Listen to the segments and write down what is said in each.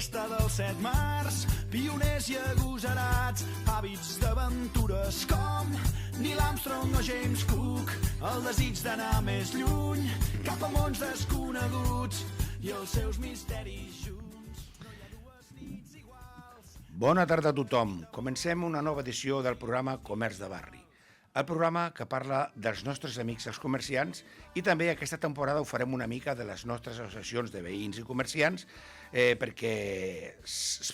festa dels 7 mars, pioners i agosarats, hàbits d'aventures com Neil Armstrong o James Cook, el desig d'anar més lluny, cap a mons desconeguts i els seus misteris junts. No hi ha dues nits iguals. Bona tarda a tothom. Comencem una nova edició del programa Comerç de Barri. El programa que parla dels nostres amics els comerciants i també aquesta temporada ho farem una mica de les nostres associacions de veïns i comerciants perquè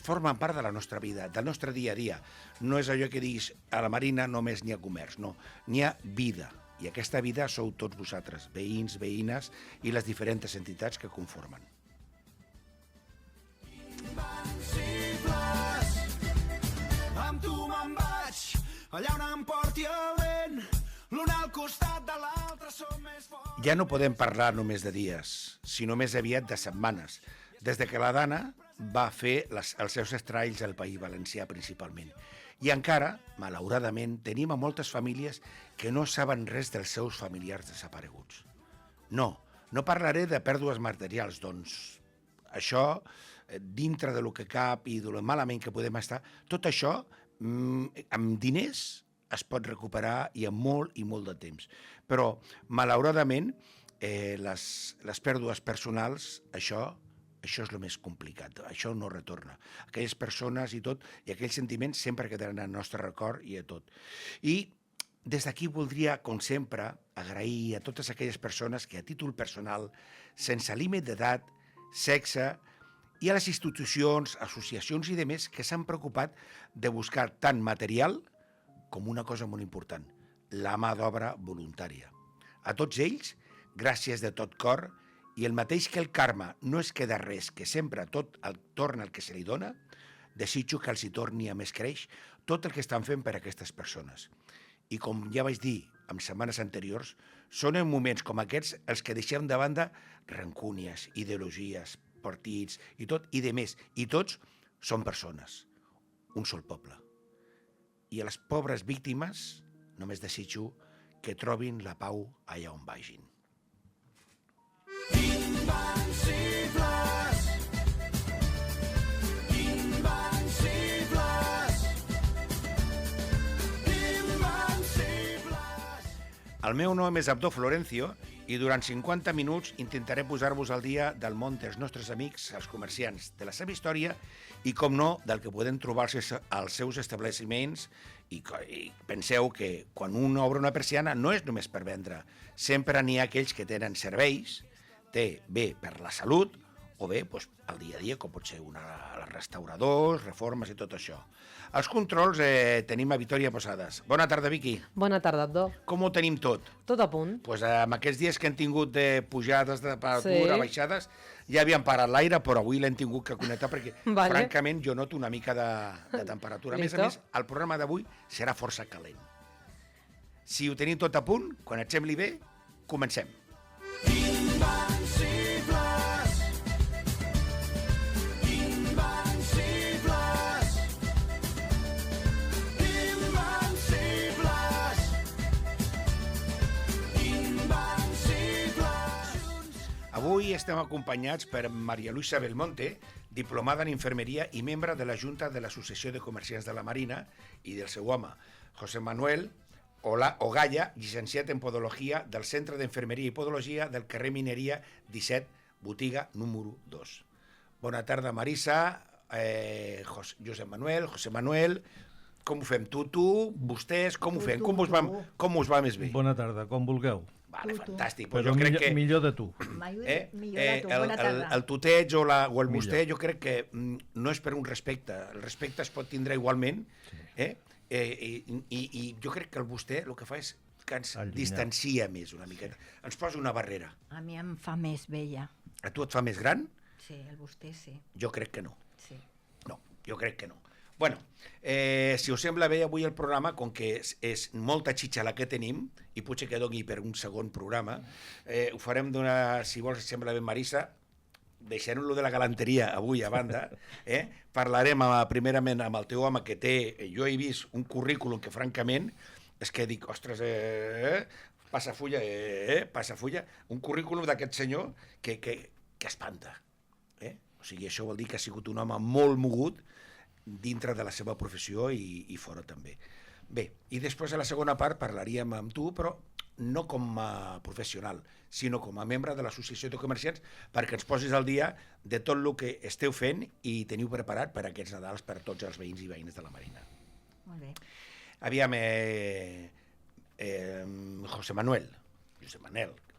formen part de la nostra vida, del nostre dia a dia. No és allò que diguis a la Marina només n'hi ha comerç, no, n'hi ha vida. I aquesta vida sou tots vosaltres, veïns, veïnes i les diferents entitats que conformen. Invencibles, amb tu me'n vaig, allà on em porti el vent, l'un al costat de l'altre som més forts. Ja no podem parlar només de dies, sinó més aviat de setmanes, des de que la Dana va fer els seus estralls al País Valencià principalment. I encara, malauradament, tenim a moltes famílies que no saben res dels seus familiars desapareguts. No parlaré de pèrdues materials, doncs això, dintre de lo que cap i de lo malament que podem estar, tot això, amb diners es pot recuperar i amb molt i molt de temps. Però, malauradament, les pèrdues personals, això és el més complicat, això no retorna. Aquelles persones i tot, i aquells sentiments sempre quedaran al nostre record i a tot. I des d'aquí voldria, com sempre, agrair a totes aquelles persones que a títol personal, sense límit d'edat, sexe, i a les institucions, associacions i demés que s'han preocupat de buscar tant material com una cosa molt important, la mà d'obra voluntària. A tots ells, gràcies de tot cor, i el mateix que el karma no es queda res, que sempre tot torna el que se li dona, desitjo que els hi torni a més creix tot el que estan fent per a aquestes persones. I com ja vaig dir en setmanes anteriors, són en moments com aquests els que deixem de banda rancúnies, ideologies, partits i tot, i de més. I tots són persones, un sol poble. I a les pobres víctimes només desitjo que trobin la pau allà on vagin. Invencibles, invencibles, invencibles. El meu nom és Abdó Florencio i durant 50 minuts intentaré posar-vos al dia del món dels nostres amics, els comerciants, de la seva història i, com no, del que podem trobar als seus establiments. I penseu que quan un obre una persiana no és només per vendre, sempre n'hi ha aquells que tenen serveis, té bé per la salut o bé el dia a dia, com pot ser els restauradors, reformes i tot això. Els controls tenim a Vitòria Posades. Bona tarda, Vicky. Bona tarda, Abdó. Com ho tenim tot? Tot a punt. Doncs amb aquests dies que hem tingut de pujades de temperatura, baixades, ja havíem parat l'aire, però avui l'hem tingut que connectar perquè, francament, jo noto una mica de temperatura. A més, el programa d'avui serà força calent. Si ho tenim tot a punt, quan et sembli bé, comencem. Invencibles, invencibles, invencibles, invencibles. Avui estem acompanyats per Maria Luisa Belmonte, diplomada en infermeria i membre de la Junta de l'Associació de Comerciants de la Marina, i del seu home, José Manuel Ogalla, llicenciat en Podologia del Centre d'Infermeria i Podologia del carrer Mineria 17, botiga número 2. Bona tarda, Marisa, José Manuel, com ho fem? Tu, vostès, com ho fem? Com us va més bé? Bona tarda, com vulgueu. Vale, fantàstic. Però millor de tu. Millor de tu, bona tarda. El tuteig o el vostè, jo crec que no és per un respecte. El respecte es pot tindre igualment, i jo crec que el vostè el que fa és que ens distancia més una miqueta. Ens posa una barrera. A mi em fa més vella. A tu et fa més gran? Sí, el vostè sí. Jo crec que no. Sí. No, jo crec que no. Bueno, si us sembla bé avui el programa, com que és molta xitxa la que tenim, i potser que doni per un segon programa, ho farem si vols, sembla bé, Marisa, deixem-lo de la galanteria avui a banda, parlarem primerament amb el teu home que té, jo he vist un currículum que francament és que dic, ostres, passa fulla, un currículum d'aquest senyor que espanta. O sigui, això vol dir que ha sigut un home molt mogut dintre de la seva professió i fora també. Bé, i després a la segona part parlaríem amb tu, però no com a professional, sinó com a membre de l'Associació de Comerciants, perquè ens posis al dia de tot el que esteu fent i teniu preparat per a aquests Nadals per a tots els veïns i veïnes de la Marina. Molt bé. Aviam, José Manuel.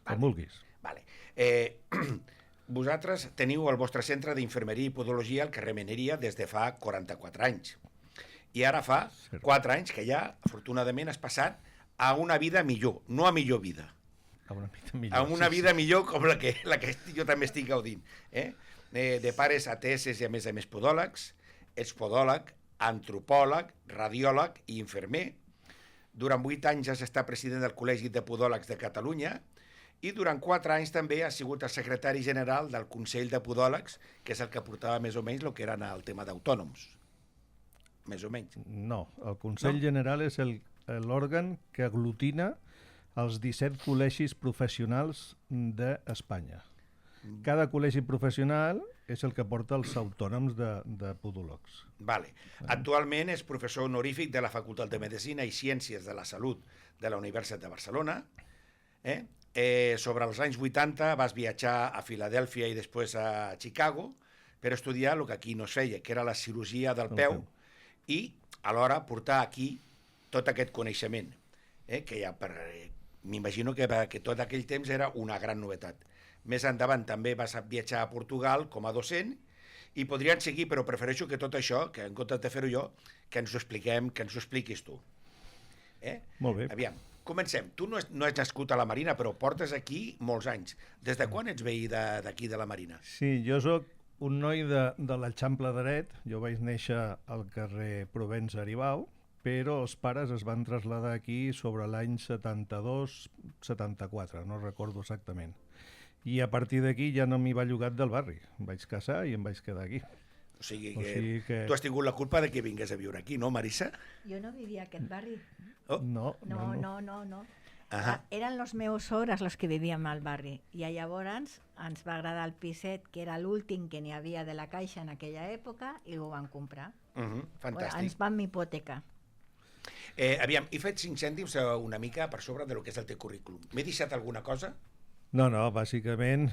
Com vulguis. Vale. Vosaltres teniu el vostre centre d'infermeria i podologia al carrer Meneria des de fa 44 anys. I ara fa 4 anys que ja, afortunadament, has passat a una vida millor, no a millor vida. A una vida millor. A una vida millor com la que jo també estic gaudint. De pares ateses i a més podòlegs, ets podòleg, antropòleg, radiòleg i infermer. Durant 8 anys has estat president del Col·legi de Podòlegs de Catalunya i durant 4 anys també has sigut el secretari general del Consell de Podòlegs, que és el que portava més o menys el que era el tema d'autònoms. Més o menys. No, el Consell General és l'òrgan que aglutina els 17 col·legis professionals d'Espanya. Cada col·legi professional és el que porta els autònoms de podòlegs. Vale. Actualment és professor honorífic de la Facultat de Medicina i Ciències de la Salut de la Universitat de Barcelona. Sobre els anys 80 vas viatjar a Filadèlfia i després a Chicago per estudiar el que aquí no es feia, que era la cirurgia del peu, i alhora portar aquí tot aquest coneixement, que ja m'imagino que tot aquell temps era una gran novetat. Més endavant també vas viatjar a Portugal com a docent i podrien seguir, però prefereixo que tot això, que en comptes de fer-ho jo, que ens ho expliquem, que ens ho expliquis tu. Molt bé. Aviam, comencem. Tu no ets nascut a la Marina, però portes aquí molts anys. Des de quan ets veí d'aquí de la Marina? Sí, jo sóc un noi de l'Eixample d'Aret. Jo vaig néixer al carrer Provença Aribau, però els pares es van traslladar aquí sobre l'any 72-74, no recordo exactament. I a partir d'aquí ja no m'hi va llogat del barri. Em vaig casar i em vaig quedar aquí. O sigui que tu has tingut la culpa de que vingués a viure aquí, no, Marisa? Jo no vivia a aquest barri. No. Eren los meus sogres los que vivíem al barri. I llavors ens va agradar el piset, que era l'últim que n'hi havia de la Caixa en aquella època, i ho van comprar. Fantàstic. Ens vam hipotecar. Aviam, he fet 5 cèntims una mica per sobre de lo que és el teu currículum. M'he deixat alguna cosa? No, bàsicament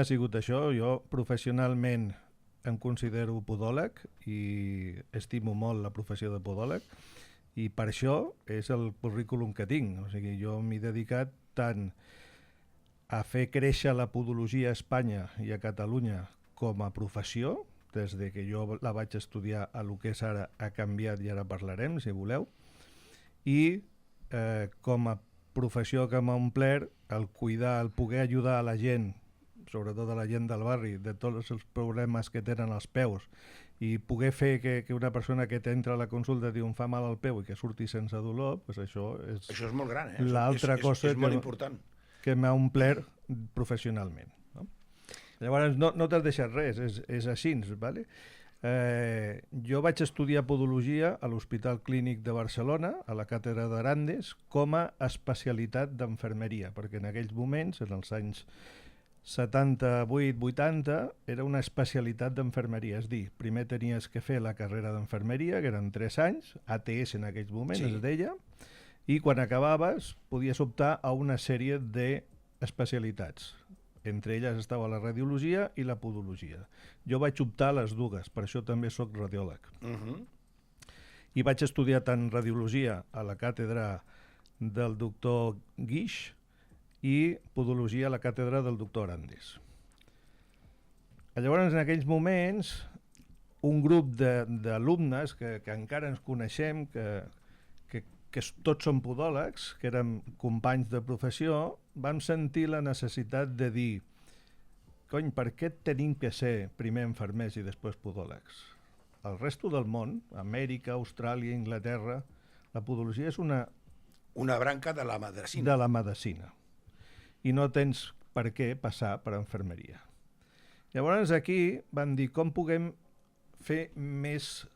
ha sigut això. Jo professionalment em considero podòleg i estimo molt la professió de podòleg i per això és el currículum que tinc. O sigui, jo m'he dedicat tant a fer créixer la podologia a Espanya i a Catalunya com a professió. Des de que jo la vaig estudiar a lo que és ara ha canviat i ara parlarem, si voleu. I com a professió que m'ha omplert, el cuidar, el poder ajudar a la gent, sobretot a la gent del barri, de tots els problemes que tenen als peus, i poder fer que una persona que t'entra a la consulta diu em fa mal al peu i que surti sense dolor, pues això és molt gran, l'altra cosa és molt important que m'ha omplert professionalment. No? Llavors no t'has deixat res, és així, ¿vale? Jo vaig estudiar podologia a l'Hospital Clínic de Barcelona, a la càtedra d'Arandes, com a especialitat d'enfermeria, perquè en aquells moments, en els anys 78-80, era una especialitat d'enfermeria. És dir, primer tenies que fer la carrera d'enfermeria, que eren 3 anys, ATS en aquells moments es deia, i quan acabaves podies optar a una sèrie d'especialitats. Entre elles estava la radiologia i la podologia. Jo vaig optar a les dues, per això també sóc radiòleg. I vaig estudiar tant radiologia a la càtedra del doctor Guix i podologia a la càtedra del doctor Arandes. Llavors, en aquells moments, un grup d'alumnes que encara ens coneixem, que tots som podòlegs, que érem companys de professió, vam sentir la necessitat de dir cony, per què tenim que ser primer infermers i després podòlegs? Al resto del món, Amèrica, Austràlia, Inglaterra, la podologia és una branca de la medicina. De la medicina. I no tens per què passar per infermeria. Llavors aquí van dir com puguem fer més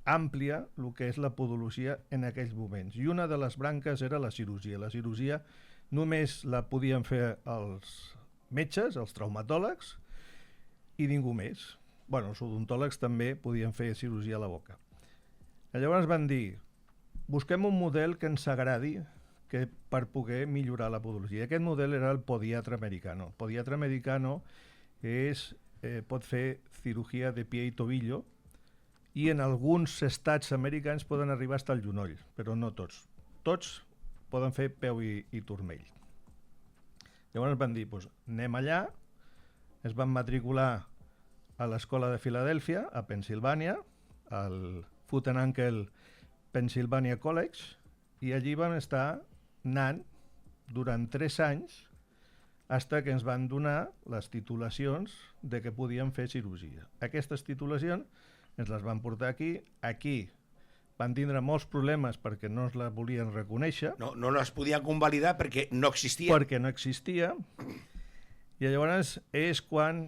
àmplia el que és la podologia en aquells moments. I una de les branques era la cirurgia. La cirurgia només la podien fer els metges, els traumatòlegs, i ningú més. Bueno, els odontòlegs també podien fer cirurgia a la boca. Llavors van dir, busquem un model que ens agradi per poder millorar la podologia. Aquest model era el podiatre americano. El podiatre americano pot fer cirurgia de pie i tobillo i en alguns estats americans poden arribar fins al genoll, però no tots. Tots poden fer peu i turmell. Llavors van dir, doncs, anem allà, es van matricular a l'escola de Filadèlfia, a Pennsilvània, al Foot and Ankle Pennsylvania College, i allí vam estar anant durant 3 anys fins que ens van donar les titulacions de que podíem fer cirurgia. Aquestes titulacions ens les van portar aquí. Aquí van tindre molts problemes perquè no es les volien reconèixer. No les podien convalidar perquè no existia. Perquè no existia. I llavors és quan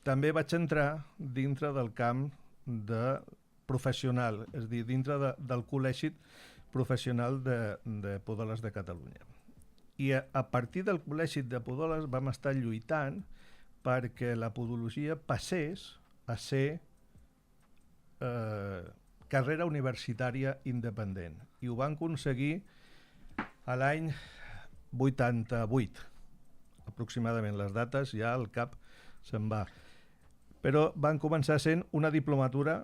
també vaig entrar dintre del camp de professional, és a dir, dintre del col·legi professional de podòlegs de Catalunya. I a partir del col·legi de podòlegs vam estar lluitant perquè la podologia passés a ser carrera universitària independent. I ho van aconseguir a l'any 88, aproximadament. Les dates ja al cap se'n va. Però van començar sent una diplomatura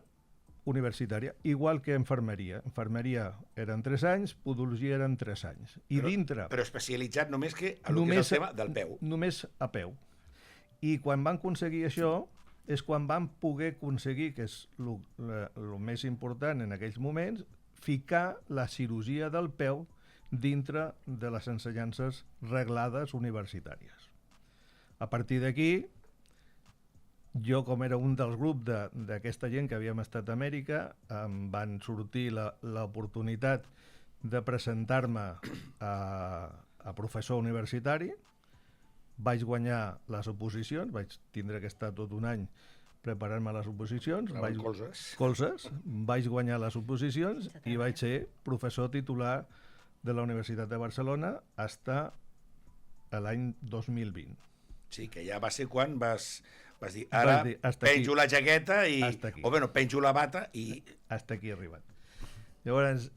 universitària, igual que infermeria. Infermeria eren 3 anys, podologia eren 3 anys. I dintre... Però especialitzat només que a lo que és el tema del peu. Només a peu. I quan van aconseguir això, és quan van poder aconseguir, que és el més important en aquells moments, ficar la cirurgia del peu dintre de les ensenyances reglades universitàries. A partir d'aquí, jo, com era un dels grups d'aquesta gent que havíem estat a Amèrica, em van sortir l'oportunitat de presentar-me a professor universitari. Vaig guanyar les oposicions, vaig tindre que estar tot un any preparant-me les oposicions. Colzes. Vaig guanyar les oposicions i vaig ser professor titular de la Universitat de Barcelona fins a l'any 2020. Sí, que ja va ser quan vas dir, ara penjo la jaqueta o bueno, penjo la bata i... Hasta aquí he arribat. Llavors,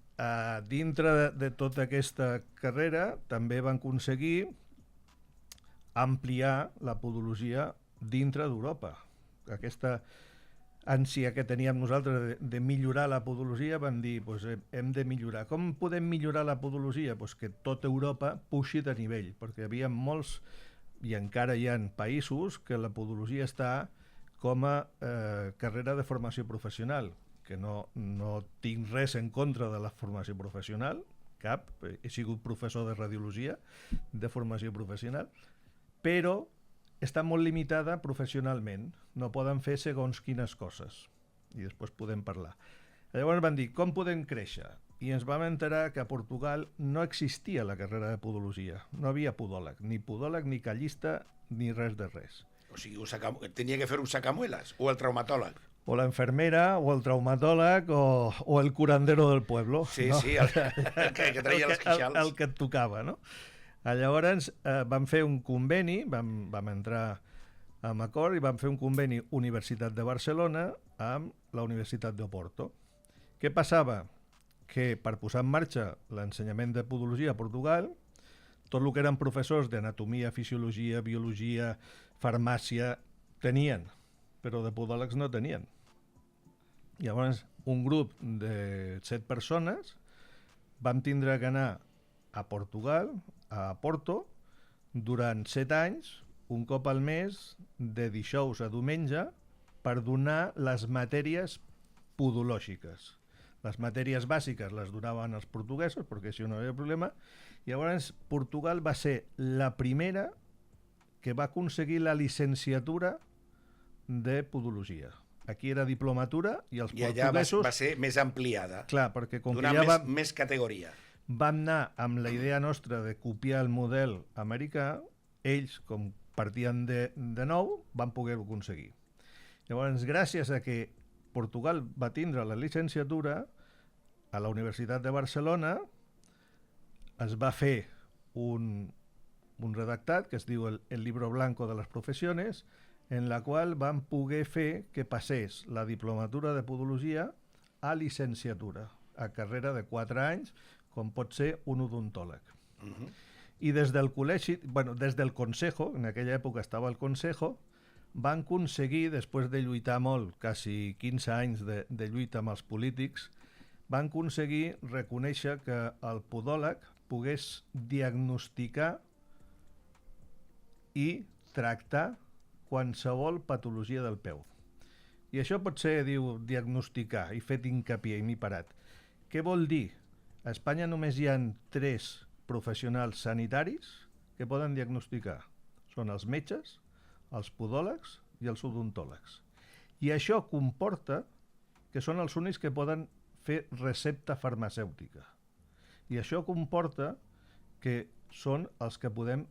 dintre de tota aquesta carrera també van aconseguir ampliar la podologia dintre d'Europa. Aquesta ànsia que teníem nosaltres de millorar la podologia, vam dir, doncs hem de millorar. Com podem millorar la podologia? Doncs que tota Europa puixi de nivell, perquè hi havia molts, i encara hi ha països, que la podologia està com a carrera de formació professional, que no tinc res en contra de la formació professional, cap, he sigut professor de radiologia, de formació professional, però està molt limitada professionalment, no poden fer segons quines coses, i després podem parlar. Llavors van dir, com podem créixer? I ens vam enterar que a Portugal no existia la carrera de podologia, no havia podòleg, ni callista, ni res de res. O sigui, tenia que fer un sacamuelas, o el traumatòleg. O la enfermera, o el traumatòleg, o el curandero del pueblo. Sí, no? Sí, el que traia les queixals. El que et tocava, no? Llavors vam fer un conveni, vam entrar amb acord i vam fer un conveni Universitat de Barcelona amb la Universitat d'Oporto. Què passava? Que per posar en marxa l'ensenyament de podologia a Portugal, tot el que eren professors d'anatomia, fisiologia, biologia, farmàcia, tenien, però de podòlegs no tenien. Llavors, un grup de 7 persones vam tindre que anar a Portugal, a Porto, durant 7 anys, un cop al mes, de dijous a diumenge, per donar les matèries podològiques. Les matèries bàsiques les donaven els portuguesos, perquè això no hi havia problema. Llavors, Portugal va ser la primera que va aconseguir la licenciatura de podologia. Aquí era diplomatura i els portuguesos... I allà va ser més ampliada. Clar, perquè com que ja més categoria. Vam anar amb la idea nostra de copiar el model americà, ells, com partien de nou, van poder-ho aconseguir. Llavors, gràcies a que Portugal va tindre la licenciatura, a la Universitat de Barcelona es va fer un redactat que es diu el Libro Blanco de les Professiones, en la qual van poder fer que passés la diplomatura de podologia a licenciatura, a carrera de 4 anys, com pot ser un odontòleg. I des del col·legi, des del Consejo, en aquella època estava el Consejo, van aconseguir, després de lluitar molt, quasi 15 anys de lluita amb els polítics, van aconseguir reconèixer que el podòleg pogués diagnosticar i tractar qualsevol patologia del peu. I això pot ser, diu, diagnosticar, i fet hincapié, i m'hi parat. Què vol dir? A Espanya només hi ha 3 professionals sanitaris que poden diagnosticar. Són els metges, els podòlegs i els odontòlegs. I això comporta que són els únics que poden fer recepta farmacèutica. I això comporta que són els que podem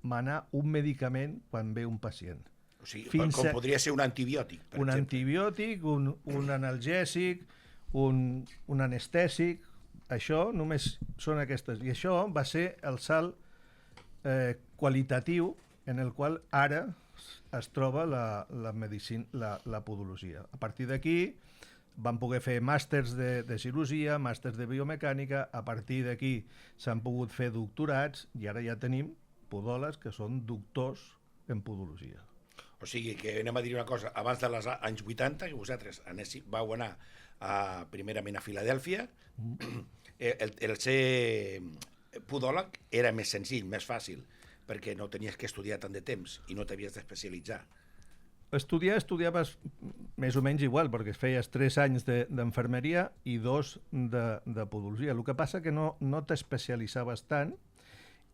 manar un medicament quan ve un pacient. O sigui, com podria ser un antibiòtic, per exemple. Antibiòtic, un analgèsic, un anestèsic, això només són aquestes. I això va ser el salt qualitatiu en el qual ara es troba la medicina, la podologia. A partir d'aquí van poder fer màsters de cirurgia, màsters de biomecànica, a partir d'aquí s'han pogut fer doctorats i ara ja tenim podòlegs que són doctors en podologia. O sigui, que anem a dir una cosa, abans dels anys 80, que vosaltres vau anar primerament a Filadèlfia, el ser podòleg era més senzill, més fàcil, perquè no tenies que estudiar tant de temps i no t'havies d'especialitzar. Estudiaves més o menys igual, perquè feies 3 anys d'enfermeria i 2 de podologia. El que passa que no t'especialitzaves tant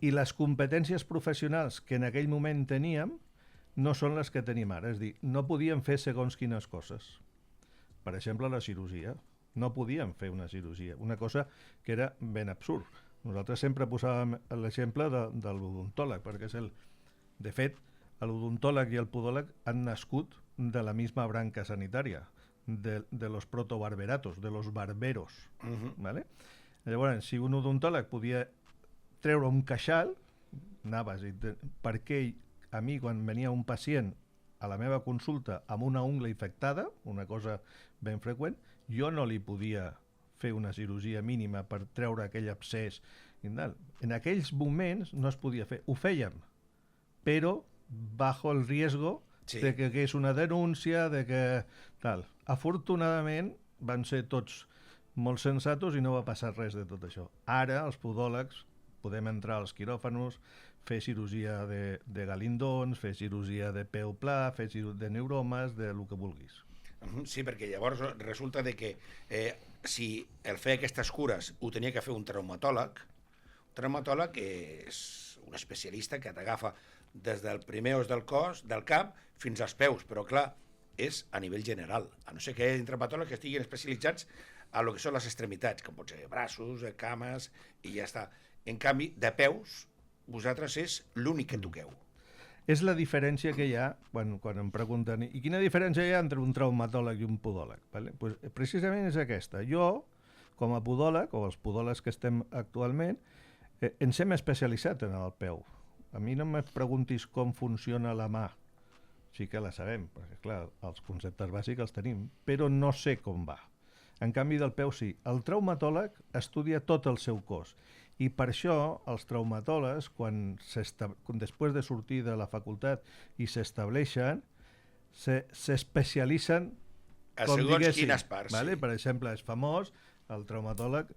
i les competències professionals que en aquell moment teníem no són les que tenim ara. És a dir, no podíem fer segons quines coses. Per exemple, la cirurgia. No podíem fer una cirurgia, una cosa que era ben absurd. Nosaltres sempre posàvem l'exemple de l'odontòleg, perquè és de fet, l'odontòleg i el podòleg han nascut de la misma branca sanitària, de los protobarberatos, de los barberos. ¿Vale? Llavors, si un odontòleg podia treure un queixal, anaves, perquè a mi quan venia un pacient a la meva consulta amb una ungla infectada, una cosa ben freqüent, jo no li podia fer una cirurgia mínima per treure aquell abscés. En aquells moments no es podia fer. Ho fèiem, però bajo el riesgo de que és una denúncia, de que tal. Afortunadament van ser tots molt sensatos i no va passar res de tot això. Ara els podòlegs podem entrar als quiròfanos, fer cirurgia de galindons, fer cirurgia de peu pla, fer cirurgia de neuromes, de lo que vulguis. Sí, perquè llavors resulta de que si el fer aquestes cures ho tenia que fer un traumatòleg és un especialista que t'agafa des del primer os del cos, del cap, fins als peus, però clar, és a nivell general, a no ser que hi hagi traumatòlegs que estiguin especialitzats a lo que són les extremitats, com pot ser braços, cames, i ja està. En canvi, de peus, vosaltres és l'únic que toqueu. És la diferència que hi ha, quan em pregunten i quina diferència hi ha entre un traumatòleg i un podòleg? Vale? Pues, precisament és aquesta. Jo, com a podòleg, o els podòlegs que estem actualment, ens hem especialitzat en el peu. A mi no me preguntis com funciona la mà. Sí que la sabem, perquè clar, els conceptes bàsics els tenim, però no sé com va. En canvi, del peu sí. El traumatòleg estudia tot el seu cos. I per això els traumatòlegs, quan després de sortir de la facultat i s'estableixen, s'especialitzen com diguéssim. Quines parts, vale? Per exemple, és famós el traumatòleg,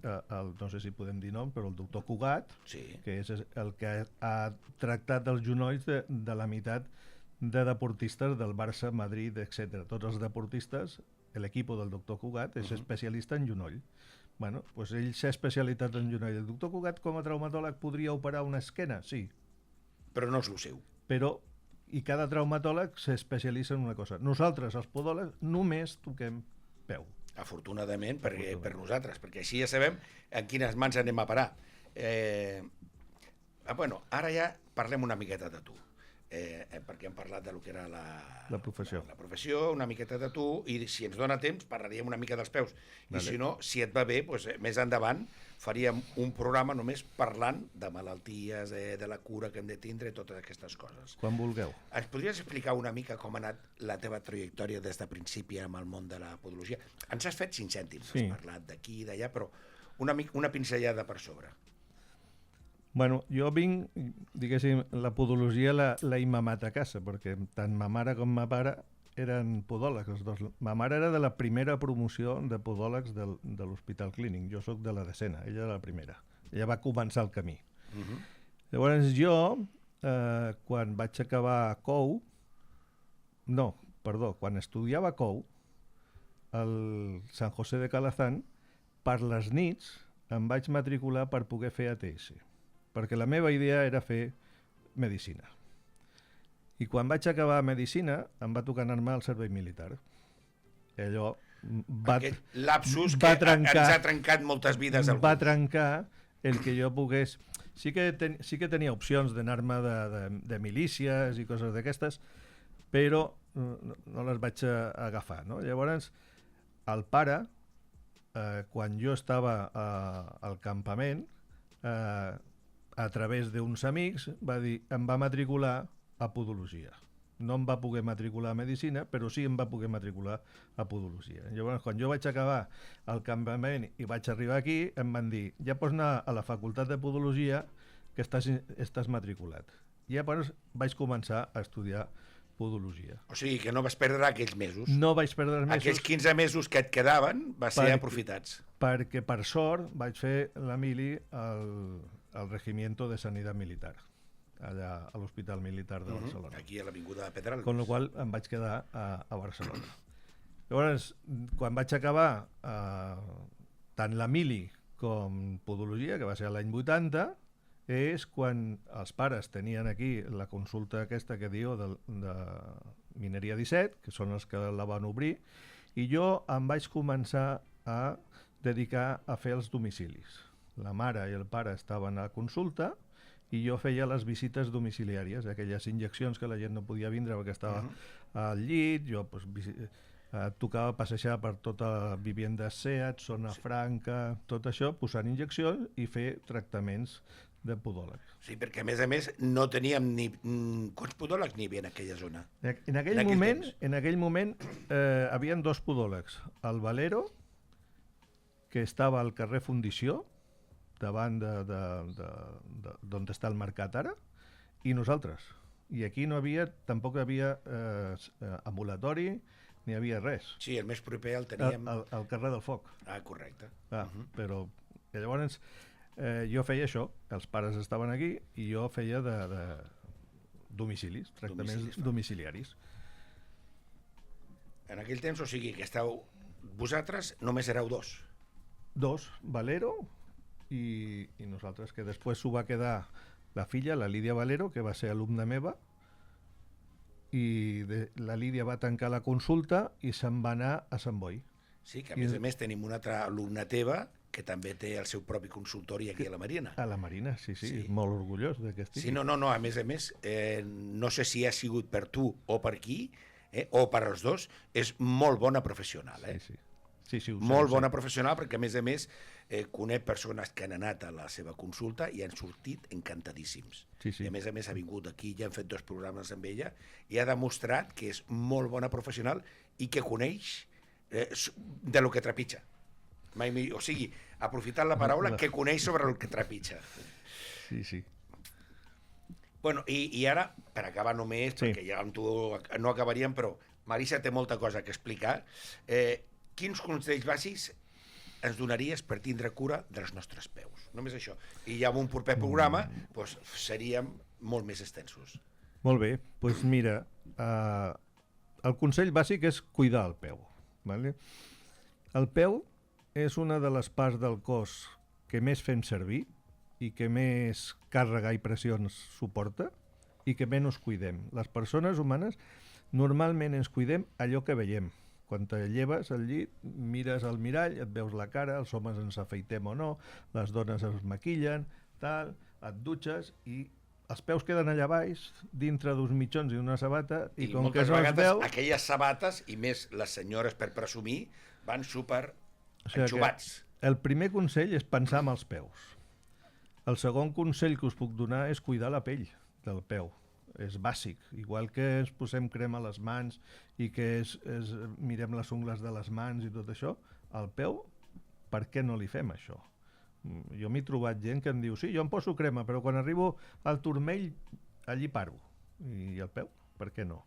no sé si podem dir nom, però el doctor Cugat, que és el que ha tractat els genolls de la meitat de deportistes del Barça, Madrid, etc. Tots els deportistes, l'equip del doctor Cugat és especialista en genoll. Bueno, doncs ell s'ha especialitzat en genoll. El doctor Cugat, com a traumatòleg, podria operar una esquena? Sí. Però no és el seu. I cada traumatòleg s'especialitza en una cosa. Nosaltres, els podòlegs, només toquem peu. Afortunadament per nosaltres, perquè així ja sabem en quines mans anem a parar. Bueno, ara ja parlem una miqueta de tu. perquè hem parlat de lo que era La professió. la professió, una miqueta de tu, i si ens dona temps parlaríem una mica dels peus. I Vale. si no, si et va bé, doncs, més endavant faríem un programa només parlant de malalties, de la cura que hem de tindre, totes aquestes coses. Quan vulgueu. Ens podries explicar una mica com ha anat la teva trajectòria des de principi amb el món de la podologia? Ens has fet 5 cèntims, Sí. has parlat d'aquí i d'allà, però una pinzellada per sobre. Bueno, jo vinc, diguéssim, la podologia l'he mamat a casa, perquè tant ma mare com ma pare eren podòlegs, els dos. Ma mare era de la primera promoció de podòlegs de l'Hospital Clínic. Jo sóc de la decena, ella de la primera. Ella va començar el camí. Llavors jo, quan vaig acabar COU, quan estudiava COU, al San José de Calazán, per les nits em vaig matricular per poder fer ATS, perquè la meva idea era fer medicina. I quan vaig acabar medicina em va tocar anar-me al servei militar. I allò Aquest lapsus va que ens ha trencat moltes vides. va trencar el que jo pogués... Sí que tenia opcions d'anar-me de milícies i coses d'aquestes, però no les vaig agafar. No? Llavors, el pare, quan jo estava al campament, a través d'uns amics, em va matricular a podologia. No em va poder matricular a medicina, però sí em va poder matricular a podologia. Llavors, quan jo vaig acabar el campament i vaig arribar aquí, em van dir, ja pots anar a la facultat de podologia que estàs matriculat. I llavors vaig començar a estudiar podologia. O sigui, que no vas perdre aquells mesos. No vaig perdre mesos. Aquells 15 mesos que et quedaven va ser aprofitats. Perquè, per sort, vaig fer la mili al Regimiento de Sanidad Militar, allà a l'Hospital Militar de Barcelona. Aquí a l'Avinguda de Pedralbes. Con la qual em vaig quedar a Barcelona. Llavors, quan vaig acabar tant la mili com podologia, que va ser l'any 80, és quan els pares tenien aquí la consulta aquesta que diu de Mineria 17, que són els que la van obrir, i jo em vaig començar a dedicar a fer els domicilis. La mare i el pare estaven a consulta i jo feia les visites domiciliàries, aquelles injeccions que la gent no podia vindre perquè estava al llit, jo tocava passejar per tota la vivienda SEAT, zona franca, tot això, posant injeccions i fer tractaments de podòleg. Sí, perquè a més no teníem ni quants podòlegs n'hi havia en aquella zona. En aquell moment havien dos podòlegs, el Valero, que estava al carrer Fundició, davant d'on està el mercat ara, i nosaltres. I aquí tampoc hi havia ambulatori, ni hi havia res. Sí, el més proper el teníem... Al carrer del Foc. Ah, correcte. Però llavors jo feia això, els pares estaven aquí i jo feia de domicilis, tractaments domiciliaris. En aquell temps, o sigui, que vosaltres només éreu dos. Dos, Valero i nosaltres, que després s'ho va quedar la filla, la Lídia Valero, que va ser alumna meva, i la Lídia va tancar la consulta i se'n va anar a Sant Boi. Sí, que a més tenim una altra alumna teva que també té el seu propi consultori aquí a la Marina. A la Marina, sí, molt orgullós d'aquest estigui. Sí, no, a més, no sé si ha sigut per tu o per qui, o per als dos, és molt bona professional. Sí, molt bona professional, perquè a més conec persones que han anat a la seva consulta i han sortit encantadíssims. I a més ha vingut aquí, ja hem fet 2 programes amb ella, i ha demostrat que és molt bona professional i que coneix de lo que trepitja. O sigui, aprofitant la paraula, que coneix sobre el que trepitja. Sí. Bueno, i ara, per acabar només, perquè ja amb tu no acabaríem, però Marisa té molta cosa que explicar, quins consells bàsics ens donaries per tindre cura dels nostres peus? Només això. I ja en un proper programa seríem molt més extensos. Molt bé, doncs mira, el consell bàsic és cuidar el peu. El peu és una de les parts del cos que més fem servir i que més càrrega i pressions suporta i que menys cuidem. Les persones humanes normalment ens cuidem allò que veiem. Quan te lleves al llit, mires al mirall, et veus la cara, els homes ens afeitem o no, les dones es maquillen, tal, et dutxes i els peus queden allà baix, dintre d'uns mitjons i una sabata, i com que moltes no es vegades veu... aquelles sabates, i més les senyores per presumir, van super enxubats. El primer consell és pensar en els peus. El segon consell que us puc donar és cuidar la pell del peu. És bàsic. Igual que ens posem crema a les mans i que mirem les ungles de les mans i tot això, al peu, per què no li fem això? Jo m'he trobat gent que em diu sí, jo em poso crema, però quan arribo al turmell allí paro. I el peu, per què no?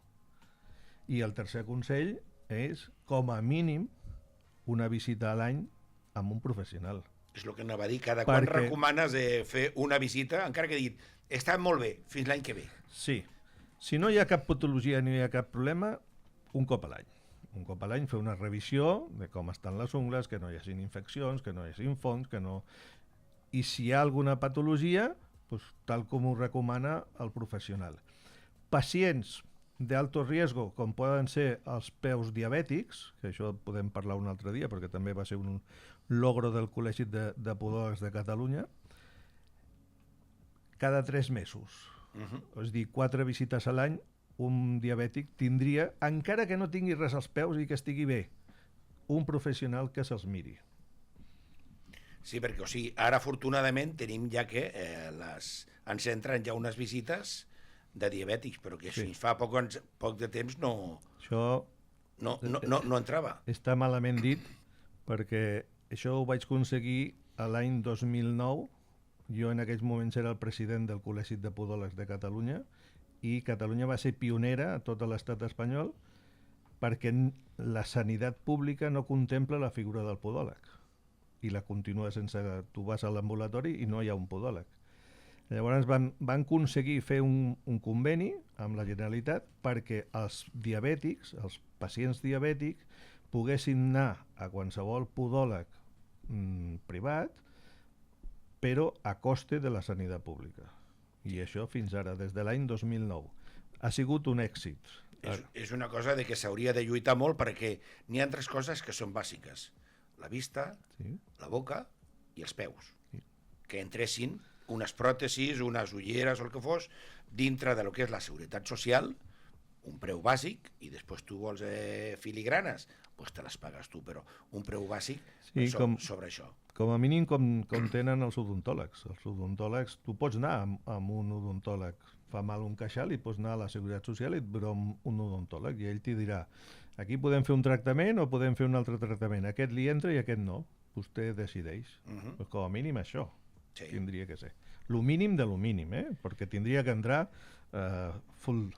I el tercer consell és, com a mínim, una visita a l'any amb un professional. És el que anava a dir, cada quan recomanes fer una visita, encara que he dit, està molt bé, fins l'any que ve. Sí. Si no hi ha cap patologia ni hi ha cap problema, un cop a l'any. Un cop a l'any fer una revisió de com estan les ungles, que no hi hagin infeccions, que no hi hagin fongs, que no... I si hi ha alguna patologia, doncs, tal com ho recomana el professional. Pacients d'alto riesgo, com poden ser els peus diabètics, que això podem parlar un altre dia, perquè també va ser un logro del Col·legi de Podòlegs de Catalunya, cada 3 mesos. És a dir, 4 visites a l'any, un diabètic tindria, encara que no tingui res als peus i que estigui bé, un professional que se'ls miri. Sí, perquè, o sigui, ara afortunadament tenim ja que ens entren ja unes visites de diabètics, però que si fa poc de temps Això no entrava. Està malament dit, perquè això ho vaig aconseguir l'any 2009. Jo en aquells moments era el president del Col·legi de Podòlegs de Catalunya i Catalunya va ser pionera a tot l'estat espanyol perquè la sanitat pública no contempla la figura del podòleg i la continua sense... Tu vas a l'ambulatori i no hi ha un podòleg. Llavors van aconseguir fer un conveni amb la Generalitat perquè els diabètics, els pacients diabètics, poguessin anar a qualsevol podòleg privat, però a coste de la sanitat pública. I això fins ara, des de l'any 2009. Ha sigut un èxit. És una cosa de que s'hauria de lluitar molt perquè n'hi ha altres coses que són bàsiques. La vista, la boca i els peus. Que entressin unes pròtesis, unes ulleres o el que fos, dintre de lo que és la seguretat social, un preu bàsic, i després tu vols filigranes, doncs te les pagues tu, però un preu bàsic sobre això. Com a mínim com tenen els odontòlegs. Els odontòlegs, tu pots anar amb un odontòleg, fa mal un queixal i pots anar a la Seguretat Social i et veurà un odontòleg i ell t'hi dirà, aquí podem fer un tractament o podem fer un altre tractament, aquest li entra i aquest no, vostè decideix. Pues com a mínim això tindria que ser. Lo mínim de lo mínim, perquè tindria que entrar full.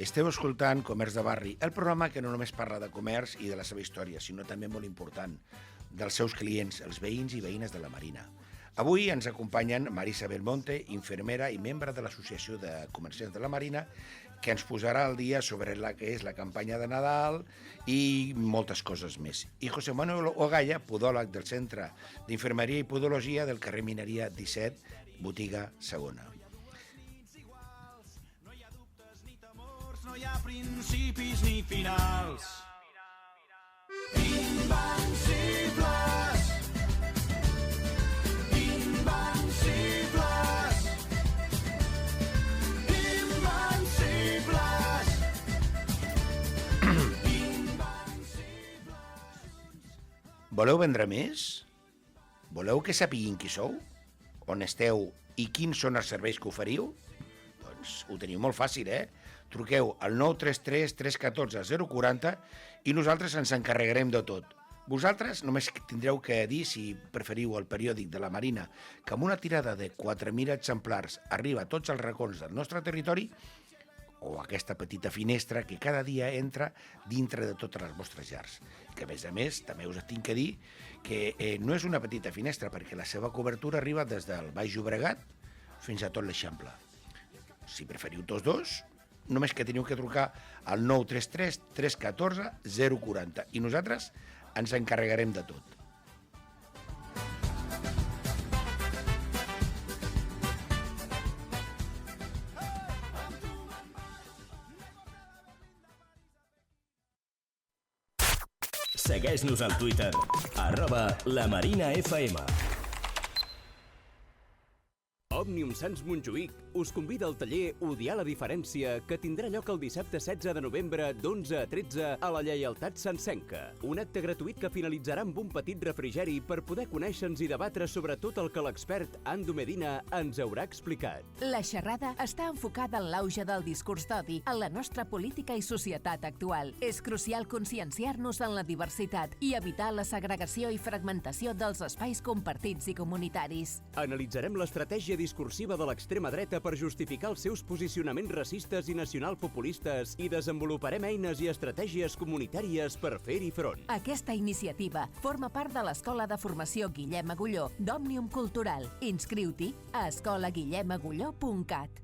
Esteu escoltant Comerç de Barri, el programa que no només parla de comerç i de la seva història, sinó també molt important, dels seus clients, els veïns i veïnes de la Marina. Avui ens acompanyen Marisa Belmonte, infermera i membre de l'Associació de Comerciants de la Marina, que ens posarà al dia sobre la que és la campanya de Nadal i moltes coses més. I José Manuel Ogaya, podòleg del Centre d'Infermeria i Podologia del carrer Mineria 17, botiga segona. No hi ha principis ni finals. Invencibles. Invencibles. Invencibles. Voleu vendre més? Voleu que sapiguin qui sou? On esteu i quins són els serveis que oferiu? Doncs ho teniu molt fàcil, Truqueu al 933 314 040 i nosaltres ens encarregarem de tot. Vosaltres només tindreu que dir si preferiu el periòdic de la Marina, que amb una tirada de 4.000 exemplars arriba a tots els racons del nostre territori, o aquesta petita finestra que cada dia entra dintre de totes les vostres llars. Que, a més, també us tinc que dir que no és una petita finestra, perquè la seva cobertura arriba des del Baix Llobregat fins a tot l'Eixample. Si preferiu tots dos, només que teniu que trucar al 933 314 040 i nosaltres ens encarregarem de tot. Segueix-nos al Twitter, @lamarina_fm. Òmnium Sants Montjuïc us convida al taller Odiar la diferència que tindrà lloc el dissabte 16 de novembre d'11 a 13 a la Lleialtat Santsenca. Un acte gratuït que finalitzarà amb un petit refrigeri per poder conèixer-nos i debatre sobre tot el que l'expert Ando Medina ens haurà explicat. La xerrada està enfocada en l'auge del discurs d'odi en la nostra política i societat actual. És crucial conscienciar-nos en la diversitat i evitar la segregació i fragmentació dels espais compartits i comunitaris. Analitzarem l'estratègia discursiva de l'extrema dreta per justificar els seus posicionaments racistes i nacionalpopulistes i desenvoluparem eines i estratègies comunitàries per fer-hi front. Aquesta iniciativa forma part de l'Escola de Formació Guillem Agulló d'Òmnium Cultural. Inscriu-t'hi a escolaguillemagulló.cat.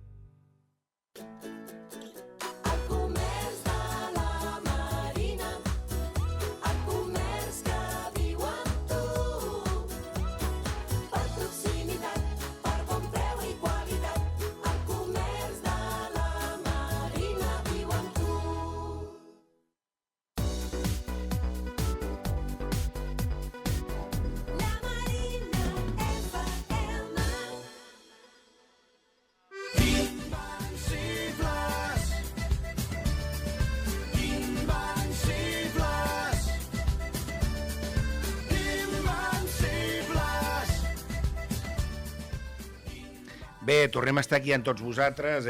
Bé, tornem a estar aquí amb tots vosaltres,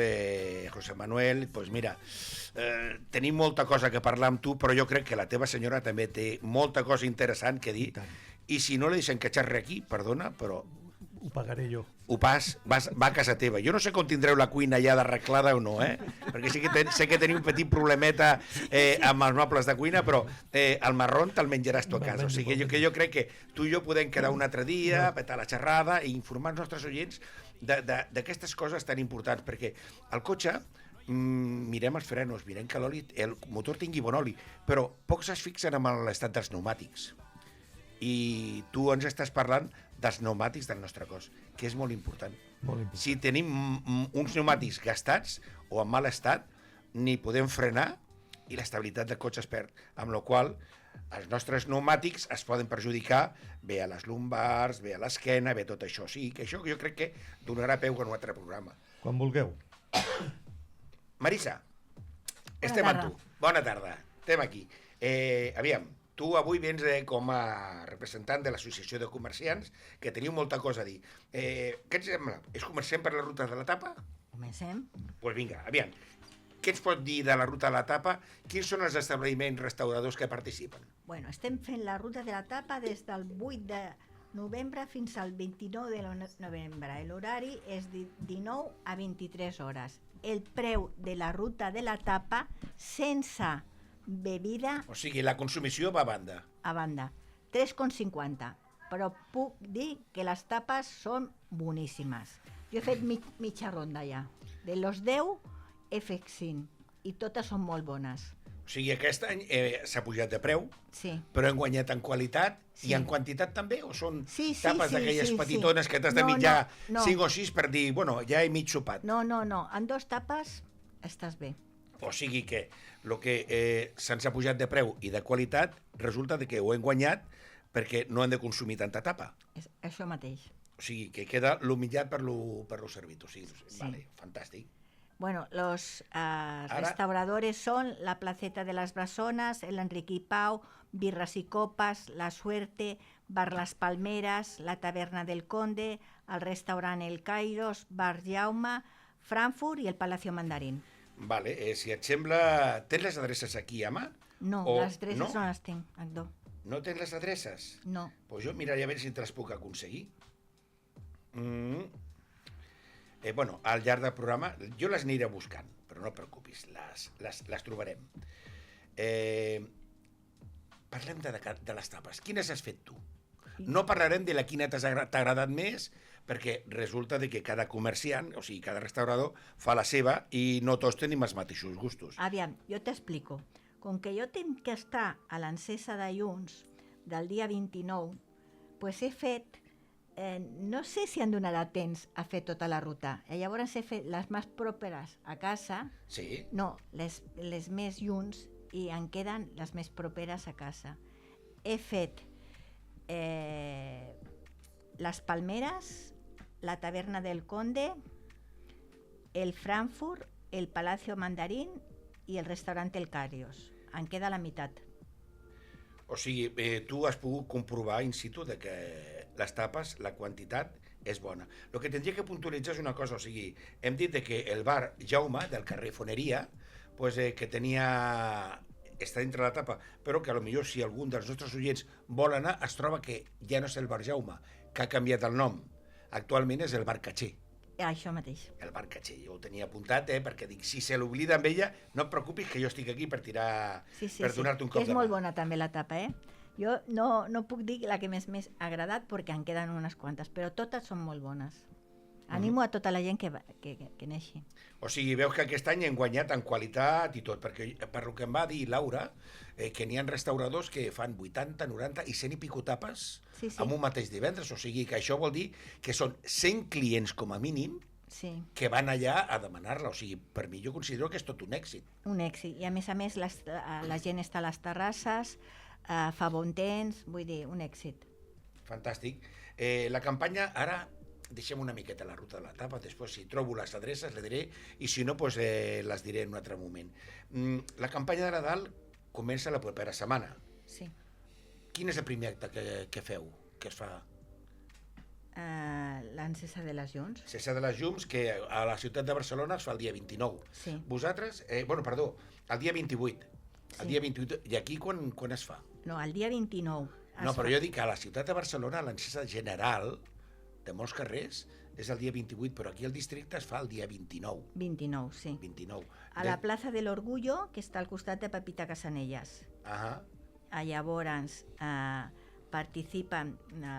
José Manuel, doncs mira, tenim molta cosa que parlar amb tu, però jo crec que la teva senyora també té molta cosa interessant que dir, i si no li deixen que xerri aquí, perdona, però... Ho pagaré jo. Va a casa teva. Jo no sé com tindreu la cuina ja arreglada o no, perquè sé que teniu un petit problemeta amb els mobles de cuina, però el marrón te'l menjaràs tu a casa. O sigui que jo crec que tu i jo podem quedar un altre dia, petar la xerrada i informar els nostres oients d'aquestes coses tan importants, perquè el cotxe, mirem els frenos, mirem que el motor tingui bon oli, però pocs es fixen en l'estat dels pneumàtics. I tu ens estàs parlant dels pneumàtics del nostre cos, que és molt important. Si tenim uns pneumàtics gastats o en mal estat, ni podem frenar i l'estabilitat del cotxe es perd, amb la qual els nostres pneumàtics es poden perjudicar bé a les lumbars, bé a l'esquena, bé tot això. Sí, que això jo crec que donarà peu a un altre programa. Quan vulgueu. Marisa, estem amb tu. Bona tarda, estem aquí. Aviam, tu avui vens com a representant de l'Associació de Comerciants, que teniu molta cosa a dir. Què et sembla? Comencem per la ruta de la tapa? Comencem. Doncs vinga, aviam. Què ens pot dir de la ruta de la tapa? Quins són els establiments restauradors que participen? Bueno, estem fent la ruta de la tapa des del 8 de novembre fins al 29 de novembre. L'horari és de 19 a 23 hores. El preu de la ruta de la tapa sense bebida... O sigui, la consumició va a banda. A banda. 3,50. Però puc dir que les tapes són boníssimes. Jo he fet mitja ronda ja. De los 10 he fet 5 i totes són molt bones. O sigui, aquest any s'ha pujat de preu, sí, però hem guanyat en qualitat sí, i en quantitat també? O són tapes d'aquelles petitones que t'has de mitjar 5 o 6 per dir, bueno, ja he mig sopat? No. En 2 tapes estàs bé. O sigui que el que se'ns ha pujat de preu i de qualitat resulta que ho hem guanyat perquè no hem de consumir tanta tapa. És això mateix. O sigui, que queda lo mitjat per lo servit. O sigui, sí. Vale, fantàstic. Bueno, los restauradores son la Placeta de las Brasonas, el Enrique Pau, Birras y Copas, La Suerte, Bar Las Palmeras, la Taberna del Conde, el restaurant El Kairos, Bar Jaume, Frankfurt i el Palacio Mandarín. Vale, si et sembla... Tens les adreces aquí, ama? No, les adreces no les tinc, Agdó. No tens les adreces? No. Pues jo miraré a veure si te les puc aconseguir. Bueno, al llarg del programa jo les aniré buscant, però no et preocupis, les trobarem. Parlem de les tapes. Quines has fet tu? No parlarem de la quina t'ha agradat més, perquè resulta de que cada comerciant, o sigui, cada restaurador, fa la seva i no tots tenim els mateixos gustos. Aviam, jo t'explico. Com que jo tinc que estar a l'encesa de llums del dia 29, pues he fet, no sé si em donarà temps a fer tota la ruta. Llavors he fet les més properes a casa, Sí? no, les més lluny, i em queden les més properes a casa. He fet les Palmeres, la Taverna del Conde, el Frankfurt, el Palacio Mandarín i el restaurant El Carios. Em queda la meitat. O sigui, tu has pogut comprovar in situ de que les tapes, la quantitat és bona. El que tindria que puntualitzar és una cosa, o sigui, hem dit que el bar Jaume, del carrer Foneria, pues, que està dintre la tapa, però que potser si algun dels nostres oients vol anar, es troba que ja no és el bar Jaume, que ha canviat el nom. Actualment és el bar Caché. Això mateix. El bar Caché, jo ho tenia apuntat, perquè dic, si se l'oblida amb ella, no et preocupis que jo estic aquí per tirar, per donar-te un cop de mà. És molt bona també la tapa, Jo no puc dir la que m'ha agradat perquè en queden unes quantes, però totes són molt bones. Animo a tota la gent que neixi. O sigui, veus que aquest any hem guanyat en qualitat i tot, perquè per lo que em va dir Laura, que n'hi ha restauradors que fan 80, 90 i 100 i pico tapes en un mateix divendres. O sigui, que això vol dir que són 100 clients com a mínim que van allà a demanar-la. O sigui, per mi jo considero que és tot un èxit. Un èxit. I a més, la gent està a les terrasses, fa bon temps, vull dir, un èxit. Fantàstic. La campanya, ara deixem una miqueta la ruta de la tapa, després si trobo les adreces les diré, i si no, pues, les diré en un altre moment. La campanya de Nadal comença la propera setmana. Sí. Quin és el primer acte que feu, que es fa? L'encesa de les llums. L'encesa de les llums, que a la ciutat de Barcelona es fa el dia 29. Sí. Vosaltres, el dia 28. El dia 28. I aquí quan es fa? No, el dia 29. No, però jo dic que a la ciutat de Barcelona l'encesa general de molts carrers és el dia 28, però aquí al districte es fa el dia 29. 29, sí. 29. A la plaça de l'Orgullo, que està al costat de Pepita Casanellas. Llavors participen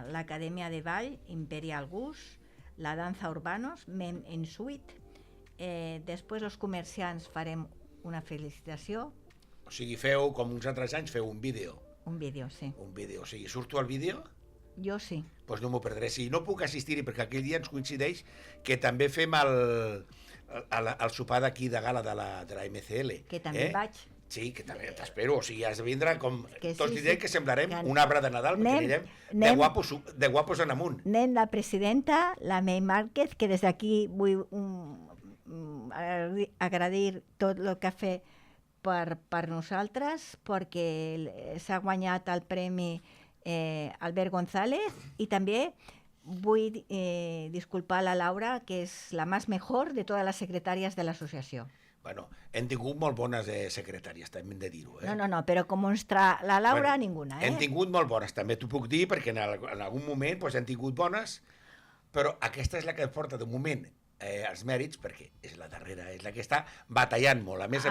l'Acadèmia de Ball, Imperial Gus, la Danza Urbanos, Mem en Suite. Després els comerciants farem una felicitació. O sigui, feu, com uns altres anys, feu un vídeo. Un vídeo, sí. Un vídeo, o sigui, surto al vídeo? Jo sí. Doncs no m'ho perdré. Si no puc assistir-hi, perquè aquell dia ens coincideix que també fem el sopar d'aquí de gala de la MCL. Que també vaig. Sí, que també t'espero. O sigui, has de vindre com... Tots direm que semblarem que un arbre de Nadal, perquè anirem de guapos en amunt. Anem la presidenta, la May Márquez, que des d'aquí vull agrair tot el que ha fet per nosaltres, perquè s'ha guanyat el premi Albert González, i també vull disculpar la Laura, que és la més mejor de totes les secretàries de l'associació. Bueno, hem tingut molt bones secretàries, també hem de dir-ho. No, però com la Laura, ninguna. Hem tingut molt bones, també t'ho puc dir, perquè en algun moment hem tingut bones, però aquesta és la que porta de moment els mèrits, perquè és la darrera, és la que està batallant molt. A més,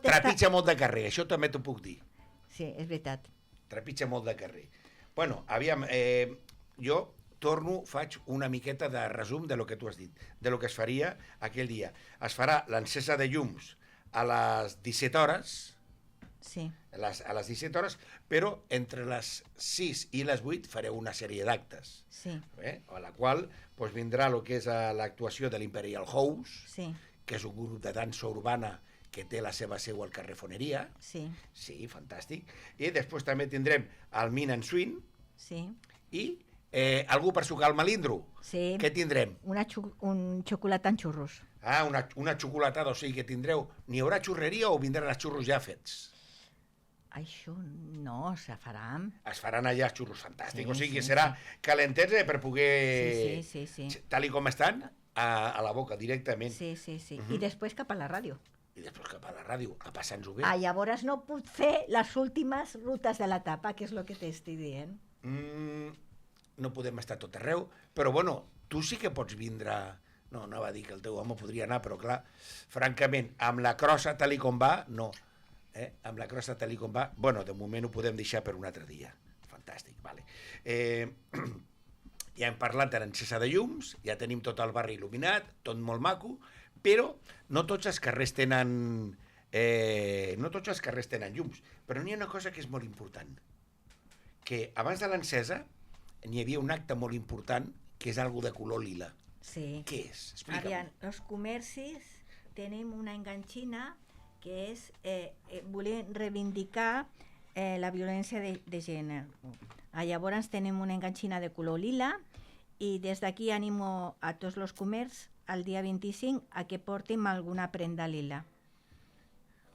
trepitja molt de carrer, això també t'ho puc dir. Sí, és veritat. Trepitja molt de carrer. Bueno, aviam, jo faig una miqueta de resum de lo que tu has dit, de lo que es faria aquell dia. Es farà l'encesa de llums a les 17 hores, sí. a les 17 hores, però entre les 6 i les 8 fareu una sèrie d'actes, sí. A la qual vindrà el que és l'actuació de l'Imperial House, sí. que és un grup de dansa urbana que té la seva seu al carrer Foneria. Sí. Sí, fantàstic. I després també tindrem el Min and Swing. Sí. I algú per sucar el melindro. Sí. Què tindrem? Un xocolat amb xurros. Una xocolatada, o sigui que tindreu... N'hi haurà xurreria o vindran els xurros ja fets? Això no, se faran. Es faran allà els xurros, fantàstic. Sí, o sigui que serà calentets per poder... Sí. Tal com estan, a la boca, directament. Sí. I després cap a la ràdio. I després cap a la ràdio, a passar-nos-ho bé. Llavors no puc fer les últimes rutes de l'etapa, que és el que t'estic dient. No podem estar tot arreu, però bueno, tu sí que pots vindre... No va dir que el teu home podria anar, però clar, francament, amb la crossa tal com va, no. Amb la crossa tal com va, bueno, de moment ho podem deixar per un altre dia. Fantàstic, vale. ja hem parlat de l'encesa de llums, ja tenim tot el barri il·luminat, tot molt maco, però no tots els carrers tenen llums. Però n'hi ha una cosa que és molt important, que abans de l'encesa n'hi havia un acte molt important que és algo de color lila. Sí. Què és? Explica'm. Aviam, els comercis tenim una enganxina que és voler reivindicar la violència de gènere. Llavors tenim una enganxina de color lila i des d'aquí animo a tots els comerços el dia 25 a que portin alguna prenda lila.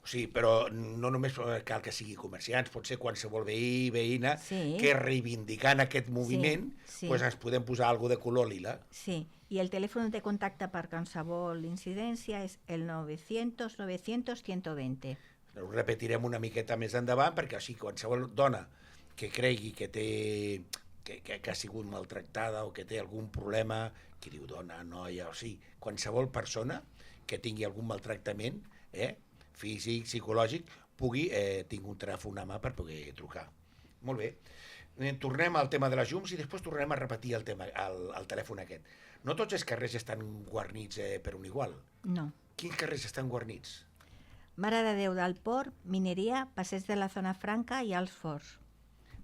O sigui, però no només cal que sigui comerciants, pot ser qualsevol veí, veïna, Sí. que reivindicant aquest moviment sí. pues ens podem posar algo de color lila. Sí, i el telèfon de contacte per qualsevol incidència és el 900 900 120. Ho repetirem una miqueta més endavant perquè així qualsevol dona que cregui que que ha sigut maltractada o que té algun problema, que diu dona, noia, o sigui, qualsevol persona que tingui algun maltractament, físic, psicològic, pugui tinc un telèfon a mà per poder trucar. Molt bé. Tornem al tema de les llums i després tornem a repetir el telèfon aquest. No tots els carrers estan guarnits per un igual. No. Quins carrers estan guarnits? Mare de Déu del Port, Mineria, Passeig de la Zona Franca i Els Forts.